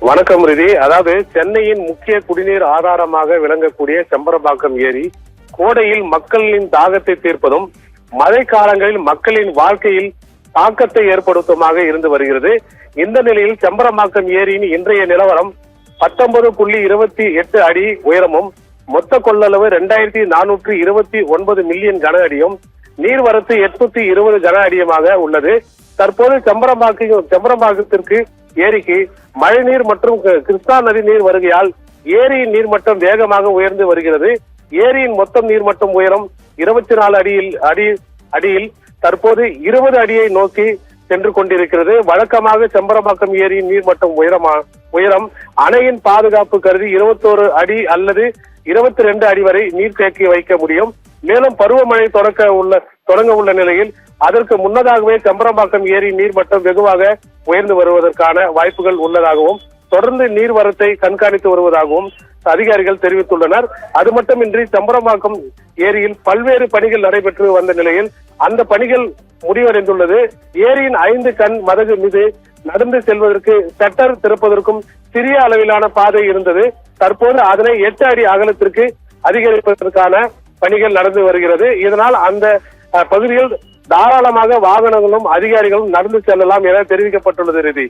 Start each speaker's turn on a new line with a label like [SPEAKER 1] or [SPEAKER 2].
[SPEAKER 1] வணக்கம் ரிதி. அதாவது சென்னையின் முக்கிய குடிநீர் ஆதாரமாக விளங்கக்கூடிய செம்பரம்பாக்கம் ஏரி கோடையில் மக்களின் தாகத்தை தீர்ப்பதும் மழை காலங்களில் மக்களின் வாழ்க்கையில் தாக்கத்தை ஏற்படுத்துமாக இருந்து வருகிறது. இந்த நிலையில் செம்பரம்பாக்கம் ஏரியின் இன்றைய நிலவரம் 19.28 அடி உயரமும் மொத்த கொள்ளளவு 2429 மில்லியன் கன அடியும் நீர்வரத்து 820 கன அடியுமாக உள்ளது. தற்போது செம்பரம்பாக்கத்திற்கு ஏரிக்கு மழைநீர் மற்றும் கிருஷ்ணா நதி நீர் வருகையால் ஏரியின் நீர்மட்டம் வேகமாக உயர்ந்து வருகிறது. ஏரியின் மொத்தம் நீர்மட்டம் உயரம் 24 அடியில் தற்போது 20 அடியை நோக்கி சென்று கொண்டிருக்கிறது. வழக்கமாக செம்பரம்பாக்கம் ஏரியின் நீர்மட்டம் உயரம் அணையின் பாதுகாப்பு கருதி 21 அடி அல்லது 22 அடி வரை நீர் தேக்கி வைக்க முடியும். மேலும் பருவமழை தொடங்க உள்ள நிலையில் அதற்கு முன்னதாகவே செம்பரம்பாக்கம் ஏரி நீர்மட்டம் வெகுவாக உயர்ந்து வருவதற்கான வாய்ப்புகள் உள்ளதாகவும் தொடர்ந்து நீர்வரத்தை கண்காணித்து வருவதாகவும் அதிகாரிகள் தெரிவித்துள்ளனர். அது மட்டுமின்றி செம்பரம்பாக்கம் ஏரியில் பல்வேறு பணிகள் நடைபெற்று வந்த நிலையில் அந்த பணிகள் முடிவடைந்துள்ளது. ஏரியின் 5 கண் மதகு மீது நடந்து செல்வதற்கு ஷட்டர் திறப்பதற்கும் சிறிய அளவிலான பாதை இருந்தது. தற்போது அதனை 8 அடி அகலத்திற்கு அதிகரிப்பதற்கான பணிகள் நடந்து வருகிறது. இதனால் அந்த பகுதியில் தாராளமாக வாகனங்களும் அதிகாரிகளும் நடந்து செல்லலாம் என தெரிவிக்கப்பட்டுள்ளது.